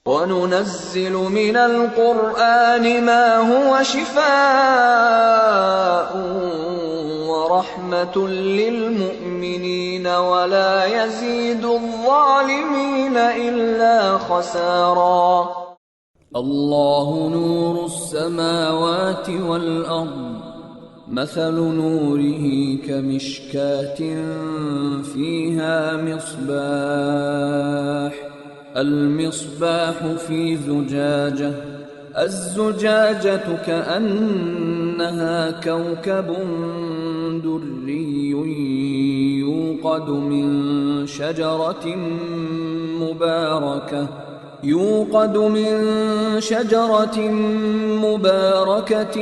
وَنُنَزِّلُ مِنَ الْقُرْآنِ مَا هُوَ شِفَاءٌ وَرَحْمَةٌ لِّلْمُؤْمِنِينَ وَلَا يَزِيدُ الظَّالِمِينَ إِلَّا خَسَارًا. اللہ نور السماوات والأرض مثل نوره كمشكاة فيها مصباح المصباح في زجاجة الزجاجة كأنها كوكب دري يوقد من شجرة مباركة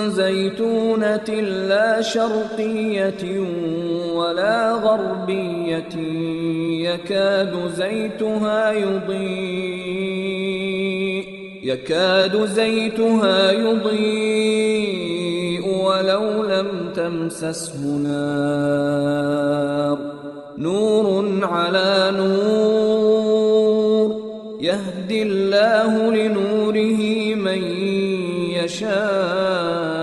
زيتونة لا شرقية ولا غربية يكاد زيتها يضيء ولو لم تمسسه نار نور على نور يهدي الله لنوره من يشاء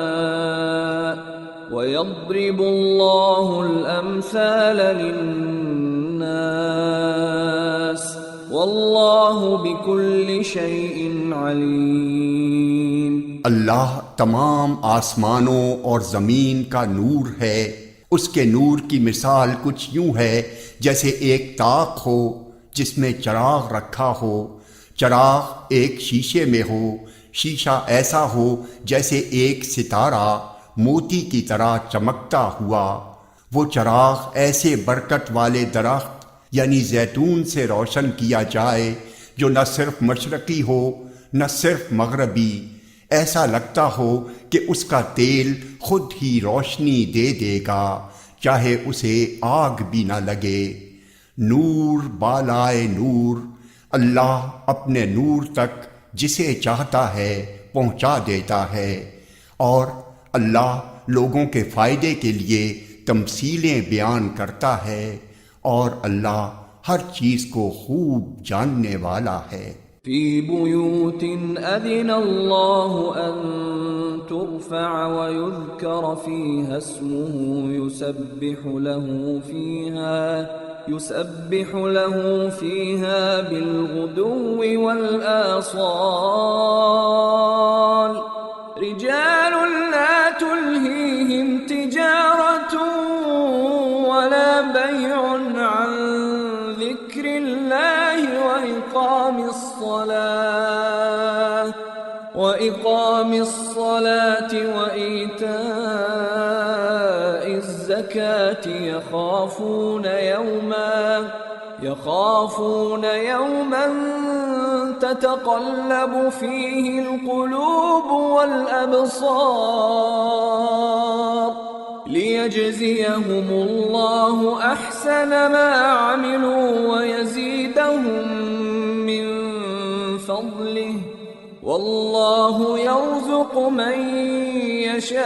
ويضرب الله الأمثال للناس والله بكل شيء عليم. اللہ تمام آسمانوں اور زمین کا نور ہے. اس کے نور کی مثال کچھ یوں ہے جیسے ایک طاق ہو جس میں چراغ رکھا ہو. چراغ ایک شیشے میں ہو. شیشہ ایسا ہو جیسے ایک ستارہ موتی کی طرح چمکتا ہوا. وہ چراغ ایسے برکت والے درخت یعنی زیتون سے روشن کیا جائے جو نہ صرف مشرقی ہو نہ صرف مغربی. ایسا لگتا ہو کہ اس کا تیل خود ہی روشنی دے دے گا چاہے اسے آگ بھی نہ لگے. نور بالائے نور. اللہ اپنے نور تک جسے چاہتا ہے پہنچا دیتا ہے، اور اللہ لوگوں کے فائدے کے لیے تمثیلیں بیان کرتا ہے، اور اللہ ہر چیز کو خوب جاننے والا ہے. فی بیوت اذن اللہ ان ترفع ویذکر فیہا اسمہ يسبح له فيها بالغدو والآصال رجال لا تلهيهم تجارة ولا بيع عن ذكر الله وإقام الصلاة وإيتاء الزكاة يخافون يوما تتقلب فيه القلوب والأبصار ليجزيهم الله أحسن ما عملوا ويزيدهم من فضله واللہ یرزق من یشاء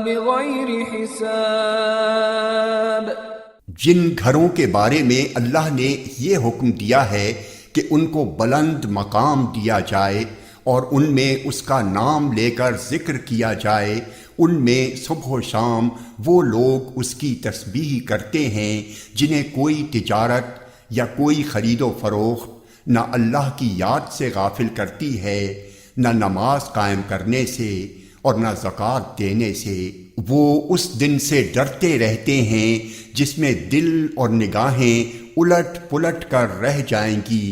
بغیر حساب. جن گھروں کے بارے میں اللہ نے یہ حکم دیا ہے کہ ان کو بلند مقام دیا جائے اور ان میں اس کا نام لے کر ذکر کیا جائے، ان میں صبح و شام وہ لوگ اس کی تسبیح کرتے ہیں جنہیں کوئی تجارت یا کوئی خرید و فروخت نہ اللہ کی یاد سے غافل کرتی ہے، نہ نماز قائم کرنے سے اور نہ زکوٰۃ دینے سے. وہ اس دن سے ڈرتے رہتے ہیں جس میں دل اور نگاہیں الٹ پلٹ کر رہ جائیں گی.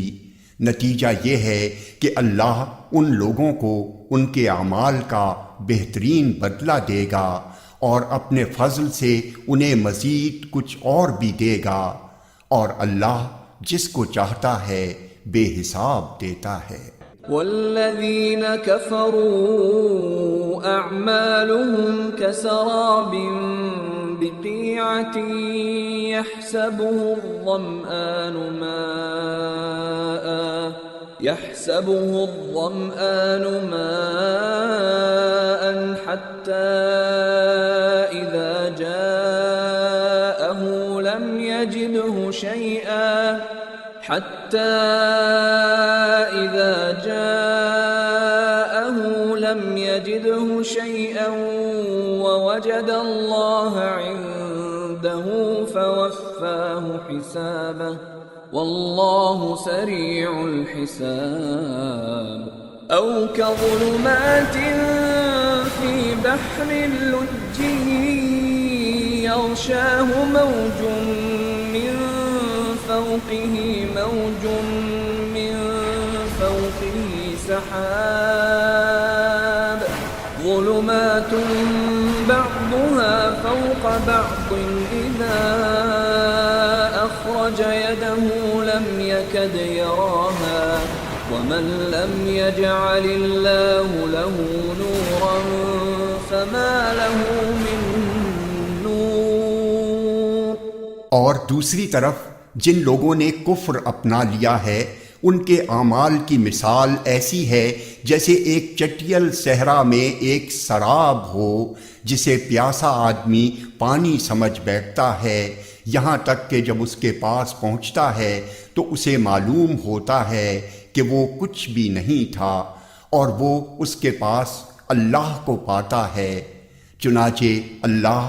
نتیجہ یہ ہے کہ اللہ ان لوگوں کو ان کے اعمال کا بہترین بدلہ دے گا اور اپنے فضل سے انہیں مزید کچھ اور بھی دے گا، اور اللہ جس کو چاہتا ہے بے حساب دیتا ہے. والذین کفروا اعمالهم كسراب بقیعة يحسبه الظمآن ماء حتى إذا جاءه لم يجده شيئا حتى إذا جاءه لم يجده شيئا ووجد الله عنده فوفاه حسابه والله سريع الحساب أو كظلمات في بحر لجي يغشاه موج من فوقه موج من فوقه سحاب ظلمات بعضها فوق بعض إذا أخرج يده لم يكد يراها ومن لم يجعل الله له نورا فما له من نور. اور دوسری طرف جن لوگوں نے کفر اپنا لیا ہے ان کے اعمال کی مثال ایسی ہے جیسے ایک چٹیل صحرا میں ایک سراب ہو جسے پیاسا آدمی پانی سمجھ بیٹھتا ہے یہاں تک کہ جب اس کے پاس پہنچتا ہے تو اسے معلوم ہوتا ہے کہ وہ کچھ بھی نہیں تھا اور وہ اس کے پاس اللہ کو پاتا ہے. چنانچہ اللہ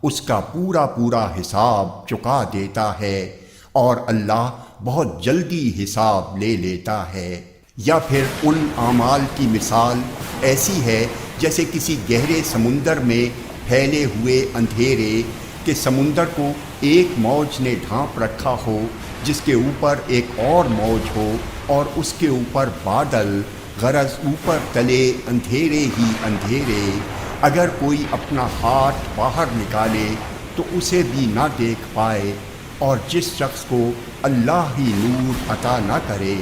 اس کا پورا پورا حساب چکا دیتا ہے اور اللہ بہت جلدی حساب لے لیتا ہے. یا پھر ان اعمال کی مثال ایسی ہے جیسے کسی گہرے سمندر میں پھیلے ہوئے اندھیرے کہ سمندر کو ایک موج نے ڈھانپ رکھا ہو جس کے اوپر ایک اور موج ہو اور اس کے اوپر بادل غرض اوپر تلے اندھیرے ہی اندھیرے. اگر کوئی اپنا ہاتھ باہر نکالے تو اسے بھی نہ دیکھ پائے اور جس شخص کو اللہ ہی نور عطا نہ کرے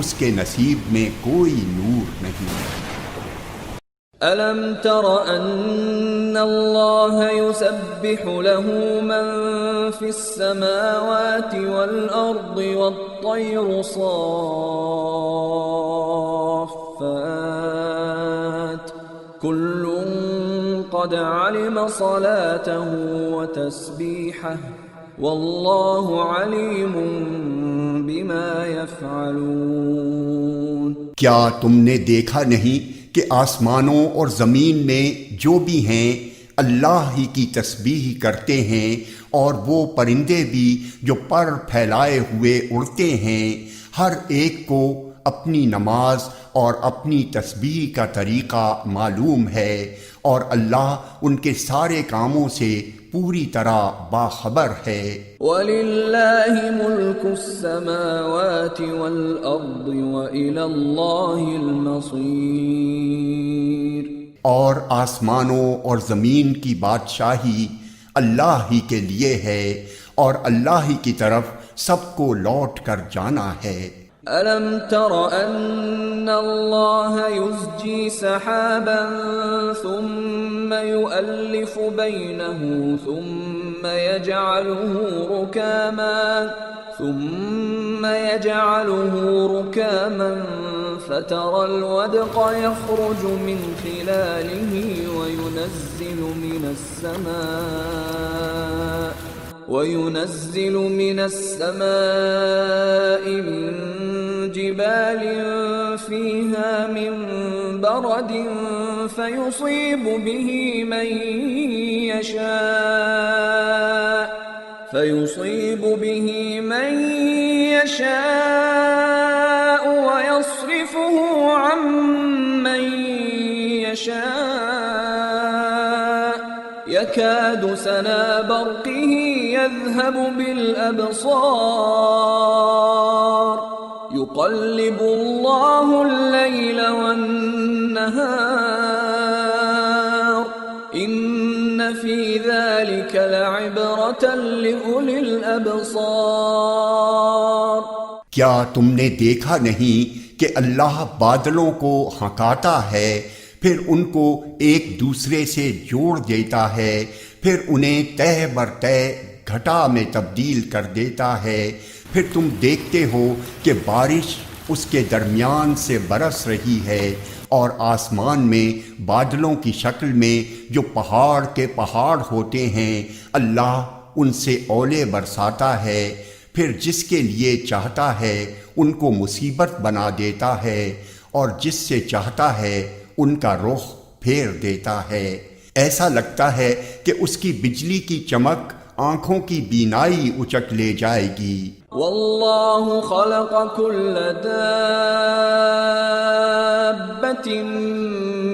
اس کے نصیب میں کوئی نور نہیں. أَلَمْ تَرَ أَنَّ اللَّهَ يُسَبِّحُ لَهُ مَن فِي السَّمَاوَاتِ وَالْأَرْضِ وَالطَّيْرُ صَافَّاتٍ كُلٌّ قَدْ عَلِمَ صَلَاتَهُ وَتَسْبِيحَهُ وَاللَّهُ عَلِيمٌ بِمَا يَفْعَلُونَ. کیا تم نے دیکھا نہیں کہ آسمانوں اور زمین میں جو بھی ہیں اللہ ہی کی تسبیح کرتے ہیں اور وہ پرندے بھی جو پر پھیلائے ہوئے اڑتے ہیں ہر ایک کو اپنی نماز اور اپنی تسبیح کا طریقہ معلوم ہے اور اللہ ان کے سارے کاموں سے پوری طرح باخبر ہے. وَلِلَّهِ مُلْكُ السَّمَاوَاتِ وَالْأَرْضِ وَإِلَى اللَّهِ الْمَصِيرُ. اور آسمانوں اور زمین کی بادشاہی اللہ ہی کے لیے ہے اور اللہ ہی کی طرف سب کو لوٹ کر جانا ہے. أَلَمْ تَرَ أَنَّ اللَّهَ يُزْجِي سَحَابًا ثُمَّ يُؤَلِّفُ بَيْنَهُ ثُمَّ يَجْعَلُهُ رُكَامًا فَتَرَى الْوَدْقَ يَخْرُجُ مِنْ خِلَالِهِ وينزل من السماء من جبال فيها من برد فيصيب به من يشاء ويصرفه عن من يشاء يكاد سنا برقه يذهب بالأبصار يقلب الله الليل والنهار إن في ذلك لعبرة لأولي الأبصار. کیا تم نے دیکھا نہیں کہ اللہ بادلوں کو ہنکاتا ہے پھر ان کو ایک دوسرے سے جوڑ دیتا ہے پھر انہیں تہ بر تہ گھٹا میں تبدیل کر دیتا ہے پھر تم دیکھتے ہو کہ بارش اس کے درمیان سے برس رہی ہے اور آسمان میں بادلوں کی شکل میں جو پہاڑ کے پہاڑ ہوتے ہیں اللہ ان سے اولے برساتا ہے پھر جس کے لیے چاہتا ہے ان کو مصیبت بنا دیتا ہے اور جس سے چاہتا ہے ان کا رخ پھیر دیتا ہے۔ ایسا لگتا ہے کہ اس کی بجلی کی چمک آنکھوں کی بینائی اچک لے جائے گی۔ واللہ خلق كل دابة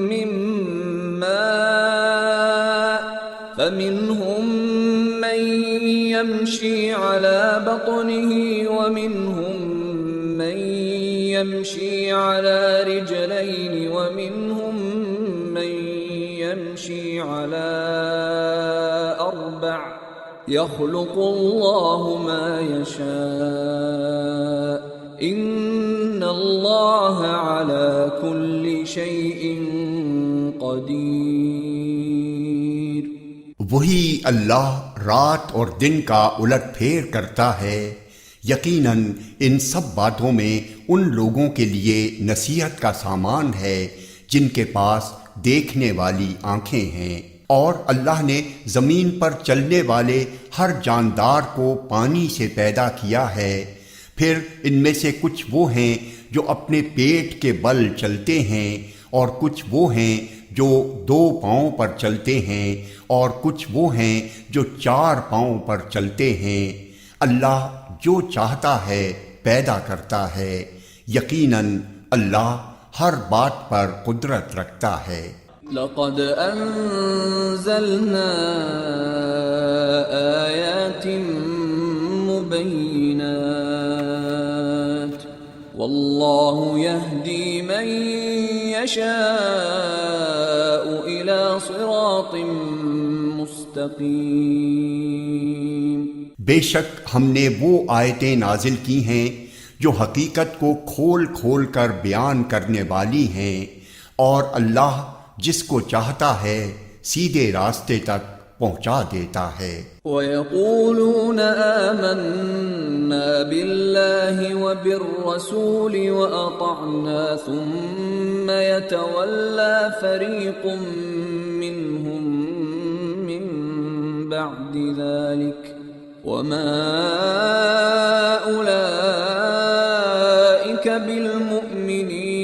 من ماء فمنهم من يمشي على بطنه ومنهم من يمشي على رجلين ومنهم من يمشي على أربع يخلق الله ما يشاء إن الله على كل شيء قدير۔ وہی اللہ رات اور دن کا الٹ پھیر کرتا ہے۔ یقیناً ان سب باتوں میں ان لوگوں کے لیے نصیحت کا سامان ہے جن کے پاس دیکھنے والی آنکھیں ہیں۔ اور اللہ نے زمین پر چلنے والے ہر جاندار کو پانی سے پیدا کیا ہے، پھر ان میں سے کچھ وہ ہیں جو اپنے پیٹ کے بل چلتے ہیں، اور کچھ وہ ہیں جو 2 پاؤں پر چلتے ہیں، اور کچھ وہ ہیں جو 4 پاؤں پر چلتے ہیں۔ اللہ جو چاہتا ہے پیدا کرتا ہے، یقیناً اللہ ہر بات پر قدرت رکھتا ہے۔ لقد انزلنا آیات مبینات واللہ یہدی من یشاء الی صراط مستقیم۔ بے شک ہم نے وہ آیتیں نازل کی ہیں جو حقیقت کو کھول کھول کر بیان کرنے والی ہیں، اور اللہ جس کو چاہتا ہے سیدھے راستے تک پہنچا دیتا ہے۔ وَيَقُولُونَ آمَنَّا بِاللَّهِ وَبِالرَّسُولِ وَأَطَعْنَا ثُمَّ يَتَوَلَّى فَرِيقٌ مِّنْهُمْ مِّن بَعْدِ ذَلِكَ وَمَا أُولَئِكَ بِالْمُؤْمِنِينَ۔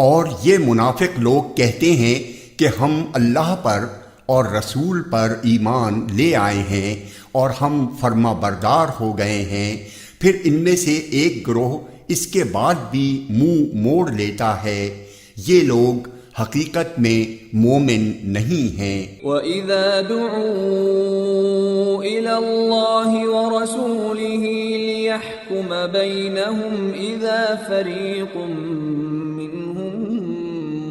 اور یہ منافق لوگ کہتے ہیں کہ ہم اللہ پر اور رسول پر ایمان لے آئے ہیں اور ہم فرما بردار ہو گئے ہیں، پھر ان میں سے ایک گروہ اس کے بعد بھی منہ موڑ لیتا ہے۔ یہ لوگ حقیقت میں مومن نہیں ہیں۔ وَإِذَا دُعُوا إِلَى اللَّهِ وَرَسُولِهِ لِيَحْكُمَ بَيْنَهُمْ إِذَا فَرِيقٌ مِّنْهُمْ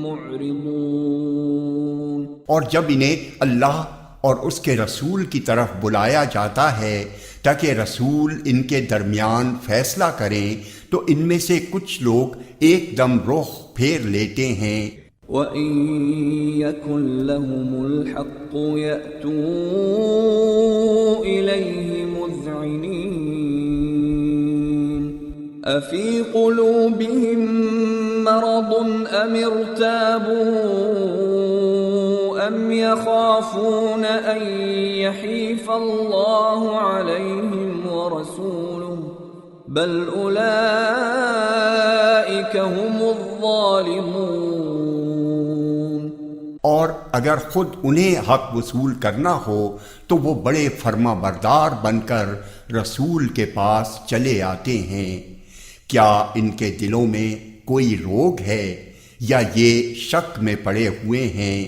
مُعْرِضُونَ۔ اور جب انہیں اللہ اور اس کے رسول کی طرف بلایا جاتا ہے تاکہ رسول ان کے درمیان فیصلہ کریں، تو ان میں سے کچھ لوگ ایک دم رخ پھیر لیتے ہیں۔ وَإِن يَكُن لَّهُمُ الْحَقُّ يَأْتُوا إِلَيْهِ مُذْعِنِينَ أَفِي قُلُوبِهِم مَّرَضٌ أَمِ ارْتَابُوا أَمْ يَخَافُونَ أَن يَحِيفَ اللَّهُ عَلَيْهِمْ وَرَسُولُهُ بَلْ أُولَئِكَ هُمُ الظَّالِمُونَ۔ اور اگر خود انہیں حق وصول کرنا ہو تو وہ بڑے فرما بردار بن کر رسول کے پاس چلے آتے ہیں۔ کیا ان کے دلوں میں کوئی روگ ہے، یا یہ شک میں پڑے ہوئے ہیں،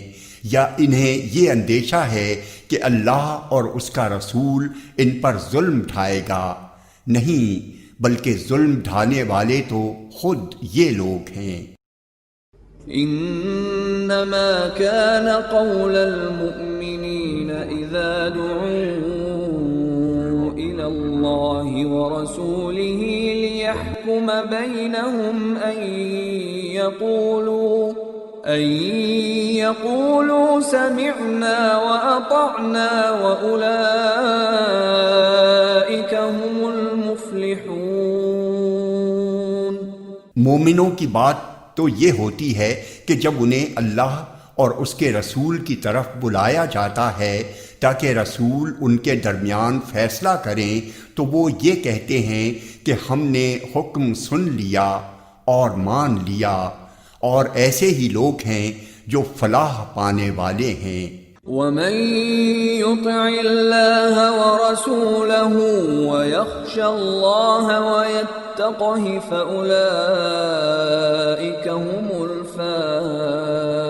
یا انہیں یہ اندیشہ ہے کہ اللہ اور اس کا رسول ان پر ظلم ڈھائے گا؟ نہیں، بلکہ ظلم ڈھانے والے تو خود یہ لوگ ہیں۔ انما كان قول المؤمنين اذا دعوا الى الله ورسوله ليحكم بينهم ان يقولوا سمعنا واطعنا واولئك هم المفلحون۔ مومنوں کی بات تو یہ ہوتی ہے کہ جب انہیں اللہ اور اس کے رسول کی طرف بلایا جاتا ہے تاکہ رسول ان کے درمیان فیصلہ کریں تو وہ یہ کہتے ہیں کہ ہم نے حکم سن لیا اور مان لیا، اور ایسے ہی لوگ ہیں جو فلاح پانے والے ہیں۔ وَمَن يُطِعِ اللَّهَ وَرَسُولَهُ وَيَخْشَ اللَّهَ وَيَتَّقْهِ فَأُولَئِكَ هُمُ الْفَائِزُونَ۔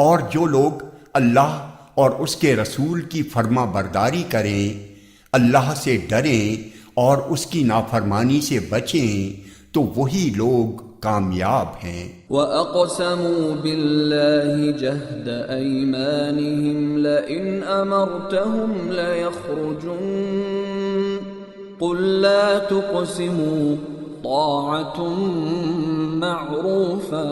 اور جو لوگ اللہ اور اس کے رسول کی فرما برداری کریں، اللہ سے ڈریں اور اس کی نافرمانی سے بچیں تو وہی لوگ کامیاب ہیں۔ وَأَقْسَمُوا بِاللَّهِ جَهْدَ أَيْمَانِهِمْ لَئِنْ أَمَرْتَهُمْ لَيَخْرُجُنَّ قُل لَّا تُقْسِمُوا طَاعَةٌ مَّعْرُوفَةٌ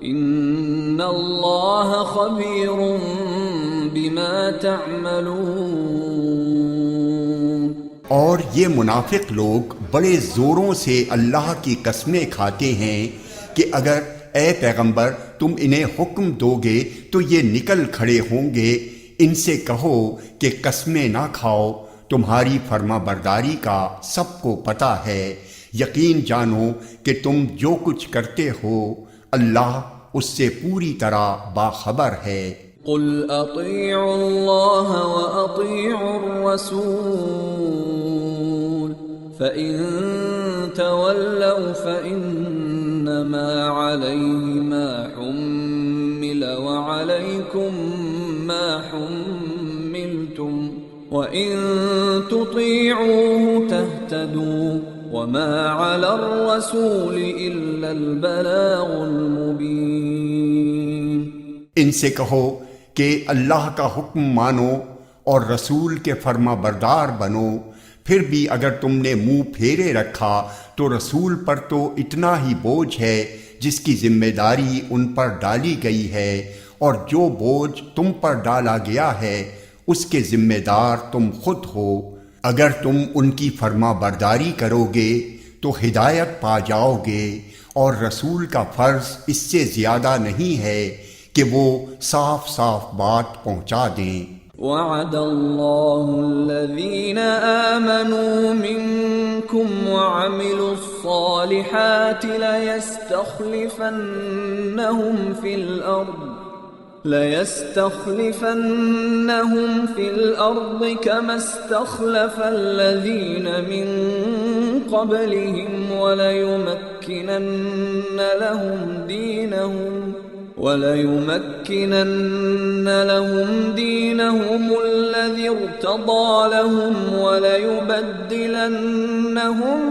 إِنَّ اللَّهَ خَبِيرٌ بِمَا تَعْمَلُونَ۔ اور یہ منافق لوگ بڑے زوروں سے اللہ کی قسمیں کھاتے ہیں کہ اگر اے پیغمبر تم انہیں حکم دو گے تو یہ نکل کھڑے ہوں گے۔ ان سے کہو کہ قسمیں نہ کھاؤ، تمہاری فرما برداری کا سب کو پتہ ہے، یقین جانو کہ تم جو کچھ کرتے ہو اللہ اس سے پوری طرح باخبر ہے۔ قل اطیعوا اللہ واطیعوا الرسول فإن تولوا فإنما علیہ ما حمل وعلیکم ما حملتم وإن تطیعوه تهتدوا وما علی الرسول الا البلاغ المبین۔ ان سے کہو کہ اللہ کا حکم مانو اور رسول کے فرما بردار بنو، پھر بھی اگر تم نے منہ پھیرے رکھا تو رسول پر تو اتنا ہی بوجھ ہے جس کی ذمہ داری ان پر ڈالی گئی ہے، اور جو بوجھ تم پر ڈالا گیا ہے اس کے ذمہ دار تم خود ہو۔ اگر تم ان کی فرما برداری کرو گے تو ہدایت پا جاؤ گے، اور رسول کا فرض اس سے زیادہ نہیں ہے کہ وہ صاف صاف بات پہنچا دیں۔ وعد اللہ الذین آمنوا منکم وعملوا الصالحات لَيَسْتَخْلِفَنَّهُمْ فِي الْأَرْضِ كَمَا اسْتَخْلَفَ الَّذِينَ مِنْ قَبْلِهِمْ وَلَيُمَكِّنَنَّ لَهُمْ دِينَهُمُ الَّذِي ارْتَضَىٰ لَهُمْ وَلَيُبَدِّلَنَّهُمْ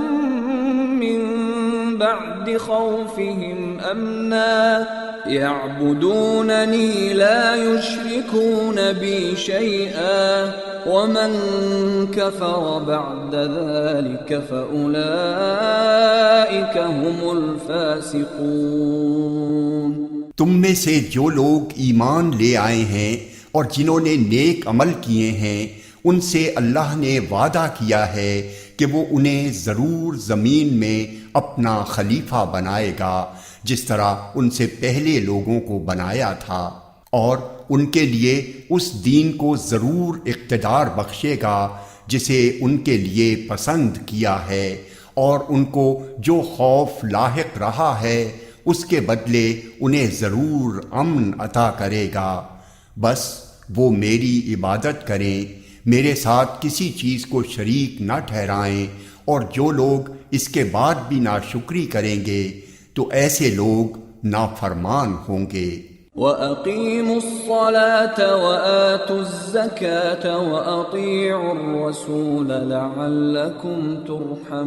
مِنْ بَعْدِ خَوْفِهِمْ أَمْنًا يَعْبُدُونَنِي لَا يُشْرِكُونَ بِي شَيْئًا وَمَنْ كَفَرَ بَعْدَ ذَلِكَ فَأُولَئِكَ هُمُ الْفَاسِقُونَ۔ تم میں سے جو لوگ ایمان لے آئے ہیں اور جنہوں نے نیک عمل کیے ہیں ان سے اللہ نے وعدہ کیا ہے کہ وہ انہیں ضرور زمین میں اپنا خلیفہ بنائے گا جس طرح ان سے پہلے لوگوں کو بنایا تھا، اور ان کے لیے اس دین کو ضرور اقتدار بخشے گا جسے ان کے لیے پسند کیا ہے، اور ان کو جو خوف لاحق رہا ہے اس کے بدلے انہیں ضرور امن عطا کرے گا۔ بس وہ میری عبادت کریں، میرے ساتھ کسی چیز کو شریک نہ ٹھہرائیں، اور جو لوگ اس کے بعد بھی ناشکری کریں گے تو ایسے لوگ نافرمان ہوں گے۔ وَأَقِيمُوا الصَّلَاةَ وَآتُوا الزَّكَاةَ وَأَطِيعُوا الرَّسُولَ لَعَلَّكُمْ تُرْحَمُونَ۔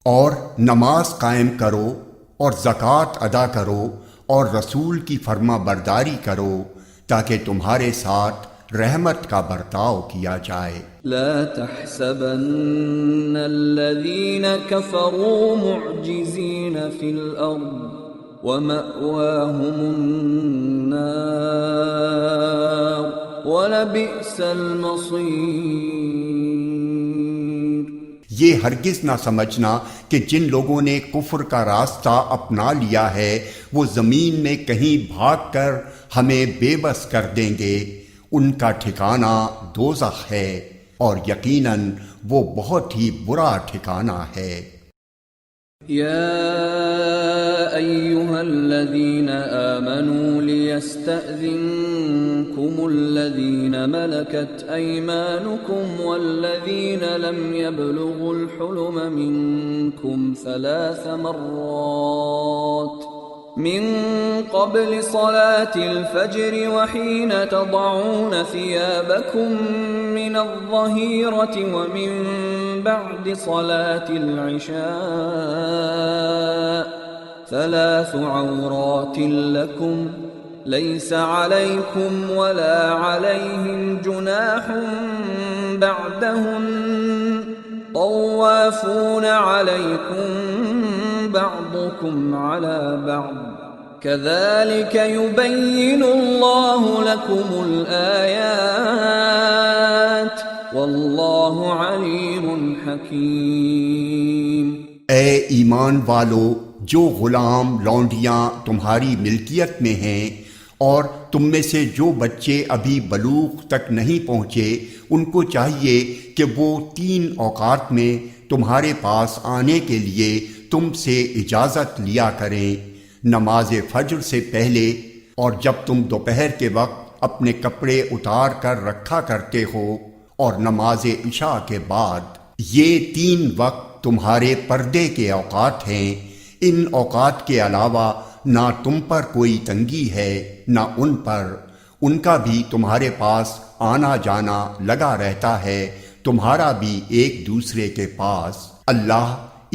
اور نماز قائم کرو اور زکوٰۃ ادا کرو اور رسول کی فرما برداری کرو تاکہ تمہارے ساتھ رحمت کا برتاؤ کیا جائے۔ لا تحسبن الذين كفروا معجزين في الأرض ومأواهم النار ولبئس المصير۔ یہ ہرگز نہ سمجھنا کہ جن لوگوں نے کفر کا راستہ اپنا لیا ہے وہ زمین میں کہیں بھاگ کر ہمیں بے بس کر دیں گے، ان کا ٹھکانہ دوزخ ہے اور یقیناً وہ بہت ہی برا ٹھکانہ ہے۔ يا أيها الذين آمنوا ليستأذنكم الذين ملكت أيمانكم والذين لم يبلغوا الحلم منكم 3 مرات من قبل صلاة الفجر وحين تضعون ثيابكم من الظهيرة ومن بعد صلاة العشاء 3 عورات لكم ليس عليكم ولا عليهم جناح بعدهن طوافون عليكم بعضكم على بعض كذلك يبين الله لكم الآيات واللہ علیم حکیم۔ اے ایمان والو، جو غلام لونڈیاں تمہاری ملکیت میں ہیں اور تم میں سے جو بچے ابھی بلوغ تک نہیں پہنچے، ان کو چاہیے کہ وہ 3 اوقات میں تمہارے پاس آنے کے لیے تم سے اجازت لیا کریں، نماز فجر سے پہلے اور جب تم دوپہر کے وقت اپنے کپڑے اتار کر رکھا کرتے ہو، اور نماز عشاء کے بعد۔ یہ 3 وقت تمہارے پردے کے اوقات ہیں، ان اوقات کے علاوہ نہ تم پر کوئی تنگی ہے نہ ان پر، ان کا بھی تمہارے پاس آنا جانا لگا رہتا ہے، تمہارا بھی ایک دوسرے کے پاس۔ اللہ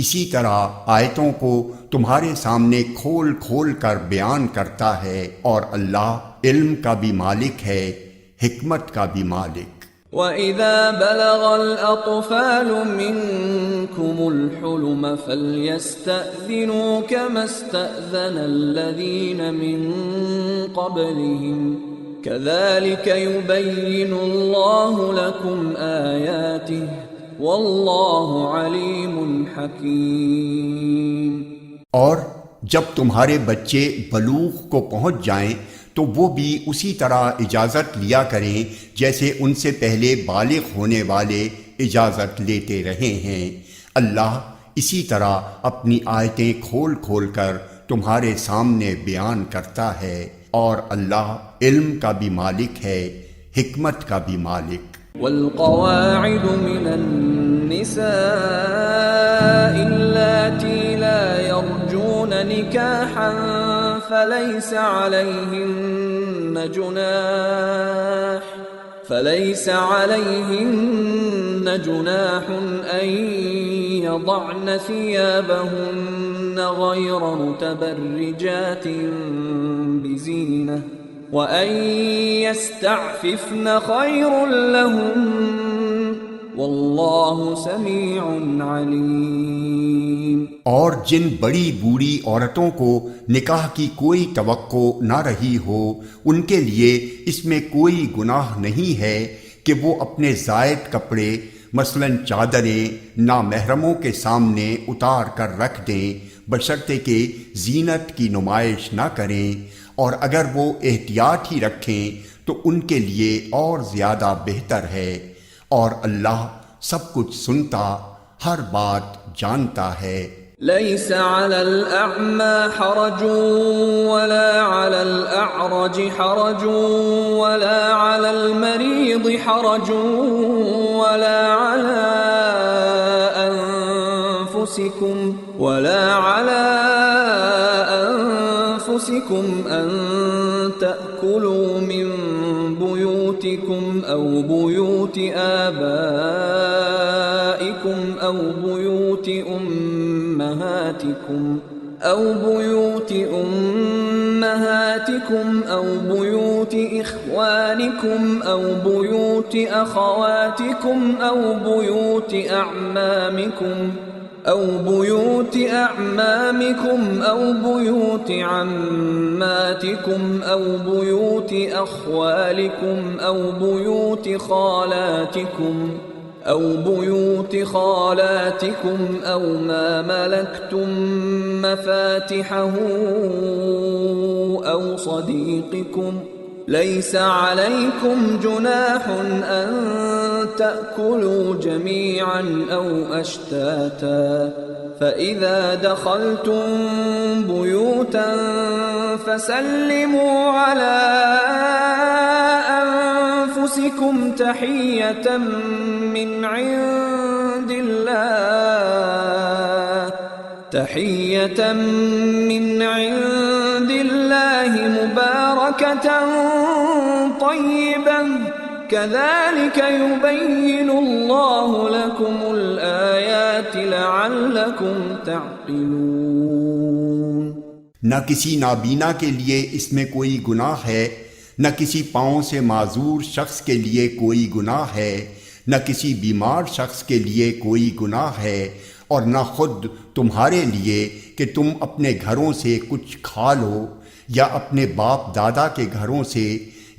اسی طرح آیتوں کو تمہارے سامنے کھول کھول کر بیان کرتا ہے، اور اللہ علم کا بھی مالک ہے، حکمت کا بھی مالک۔ وَإِذَا بَلَغَ الْأَطْفَالُ مِنْكُمُ الْحُلُمَ فَلْيَسْتَأْذِنُوا كَمَا اسْتَأْذَنَ الَّذِينَ مِنْ قَبْلِهِمْ كَذَلِكَ يُبَيِّنُ اللَّهُ لَكُمْ آيَاتِهِ وَاللَّهُ عَلِيمٌ حَكِيمٌ۔ اور جب تمہارے بچے بلوغ کو پہنچ جائیں تو وہ بھی اسی طرح اجازت لیا کریں جیسے ان سے پہلے بالغ ہونے والے اجازت لیتے رہے ہیں۔ اللہ اسی طرح اپنی آیتیں کھول کھول کر تمہارے سامنے بیان کرتا ہے، اور اللہ علم کا بھی مالک ہے، حکمت کا بھی مالک۔ والقواعد من النساء اللاتي لا يرجون نكاحا فليس عليهن جناح أن يضعن ثيابهن غير متبرجات بزينة وَأَن يَسْتَعْفِفْنَ خَيْرٌ لَهُمْ وَاللَّهُ سَمِيعٌ عَلِيمٌ۔ اور جن بڑی بوڑھی عورتوں کو نکاح کی کوئی توقع نہ رہی ہو، ان کے لیے اس میں کوئی گناہ نہیں ہے کہ وہ اپنے زائد کپڑے مثلاً چادریں نامحرموں کے سامنے اتار کر رکھ دیں، بشرطے کہ زینت کی نمائش نہ کریں، اور اگر وہ احتیاط ہی رکھیں تو ان کے لیے اور زیادہ بہتر ہے، اور اللہ سب کچھ سنتا، ہر بات جانتا ہے۔ ليس على الأعمى حرج ولا على الأعرج حرج ولا على المريض حرج ولا على أنفسكم أن تأكلوا من بيوتكم أو بيوت آبائكم أو بيوت أمهاتكم أو بيوت إخوانكم أو بيوت أخواتكم أو بيوت أعمامكم أو بيوت عماتكم أو بيوت أخوالكم أو بيوت خالاتكم أو بيوت خالاتكم أو ما ملكتم مفاتحه أو صديقكم ليس عليكم جناح أن تأكلوا جميعا أو أشتاتا فإذا دخلتم بيوتا فسلموا على أنفسكم تحية من عند الله مباركة طيبة كذلك يبين الله لكم الآيات لعلكم تعقلون۔ نہ کسی نابینا کے لیے اس میں کوئی گناہ ہے، نہ کسی پاؤں سے معذور شخص کے لیے کوئی گناہ ہے، نہ کسی بیمار شخص کے لیے کوئی گناہ ہے، اور نہ خود تمہارے لیے کہ تم اپنے گھروں سے کچھ کھا لو، یا اپنے باپ دادا کے گھروں سے،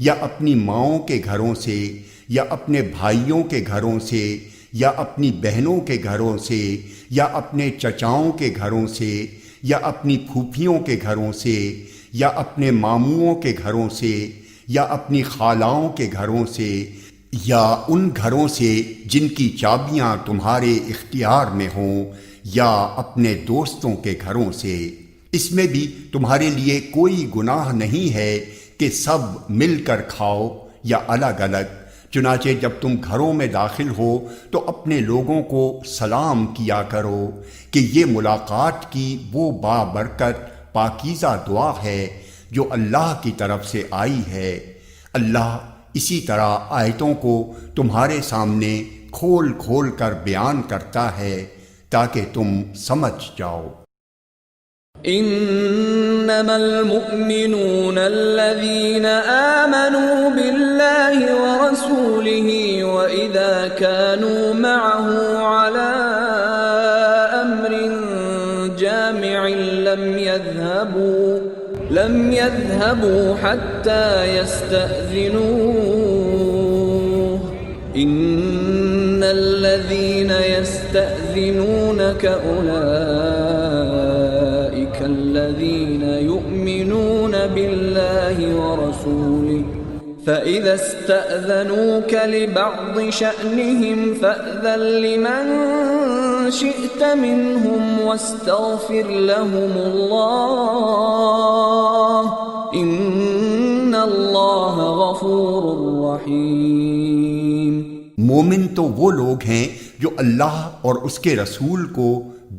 یا اپنی ماؤں کے گھروں سے، یا اپنے بھائیوں کے گھروں سے، یا اپنی بہنوں کے گھروں سے، یا اپنے چچاؤں کے گھروں سے، یا اپنی پھوپھیوں کے گھروں سے، یا اپنے ماموؤں کے گھروں سے، یا اپنی خالاؤں کے گھروں سے، یا ان گھروں سے جن کی چابیاں تمہارے اختیار میں ہوں، یا اپنے دوستوں کے گھروں سے۔ اس میں بھی تمہارے لیے کوئی گناہ نہیں ہے کہ سب مل کر کھاؤ یا الگ الگ۔ چنانچہ جب تم گھروں میں داخل ہو تو اپنے لوگوں کو سلام کیا کرو کہ یہ ملاقات کی وہ بابرکت پاکیزہ دعا ہے جو اللہ کی طرف سے آئی ہے۔ اللہ اسی طرح آیتوں کو تمہارے سامنے کھول کھول کر بیان کرتا ہے تاکہ تم سمجھ جاؤ۔ انما المؤمنون الذين آمنوا بالله ورسوله واذا كانوا معه على امر جامع لم يذهبوا حتى يستأذنوه ان الذين يستأذنونك أولئك الذين يؤمنون بالله ورسوله فإذا استأذنوك لبعض شأنهم فأذن لمن شئت منهم واستغفر لهم الله إن الله غفور رحيم۔ مومن تو وہ لوگ ہیں جو اللہ اور اس کے رسول کو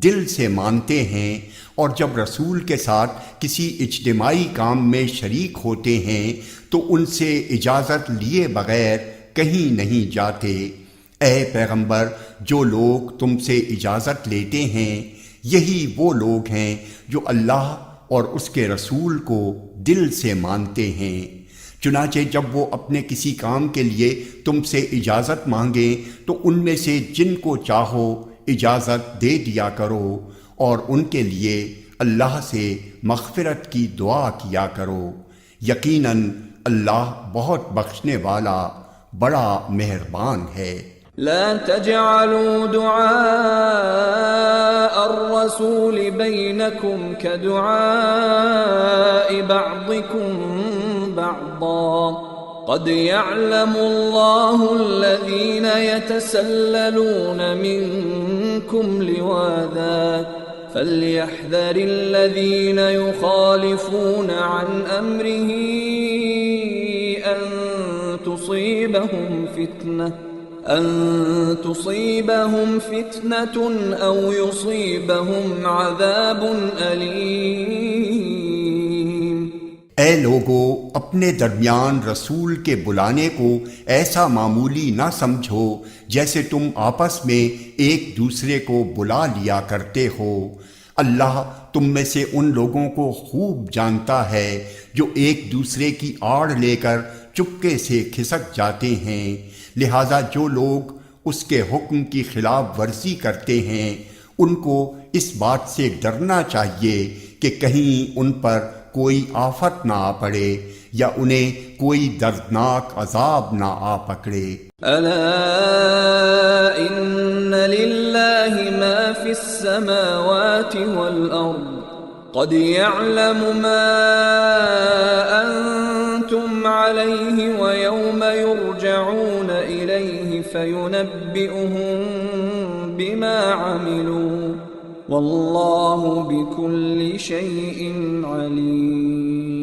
دل سے مانتے ہیں، اور جب رسول کے ساتھ کسی اجتماعی کام میں شریک ہوتے ہیں تو ان سے اجازت لیے بغیر کہیں نہیں جاتے۔ اے پیغمبر، جو لوگ تم سے اجازت لیتے ہیں یہی وہ لوگ ہیں جو اللہ اور اس کے رسول کو دل سے مانتے ہیں۔ چنانچہ جب وہ اپنے کسی کام کے لیے تم سے اجازت مانگیں تو ان میں سے جن کو چاہو اجازت دے دیا کرو، اور ان کے لیے اللہ سے مغفرت کی دعا کیا کرو، یقیناً اللہ بہت بخشنے والا بڑا مہربان ہے۔ لا تجعلوا دعاء الرسول بينكم كدعاء بعضكم بعضا قد يعلم الله الذين يتسللون منكم لواذا فليحذر الذين يخالفون عن أمره أن تصيبهم فتنة أو يصيبهم عذاب أليم۔ اے لوگو، اپنے درمیان رسول کے بلانے کو ایسا معمولی نہ سمجھو جیسے تم آپس میں ایک دوسرے کو بلا لیا کرتے ہو۔ اللہ تم میں سے ان لوگوں کو خوب جانتا ہے جو ایک دوسرے کی آڑ لے کر چپکے سے کھسک جاتے ہیں، لہذا جو لوگ اس کے حکم کی خلاف ورزی کرتے ہیں ان کو اس بات سے ڈرنا چاہیے کہ کہیں ان پر کوئی آفت نہ آ پڑے یا انہیں کوئی دردناک عذاب نہ آ پکڑے۔ ألا إن لله ما في السماوات والأرض قد يعلم ما أنتم عليه ويوم يرجعون إليه فينبئهم بما عملوا والله بكل شيء عليم۔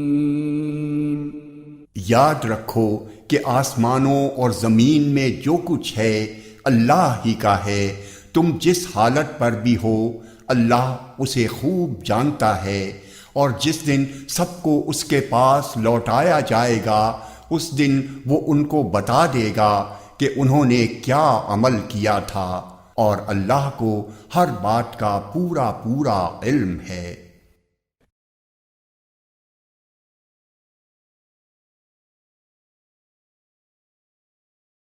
یاد رکھو کہ آسمانوں اور زمین میں جو کچھ ہے اللہ ہی کا ہے، تم جس حالت پر بھی ہو اللہ اسے خوب جانتا ہے، اور جس دن سب کو اس کے پاس لوٹایا جائے گا اس دن وہ ان کو بتا دے گا کہ انہوں نے کیا عمل کیا تھا، اور اللہ کو ہر بات کا پورا علم ہے۔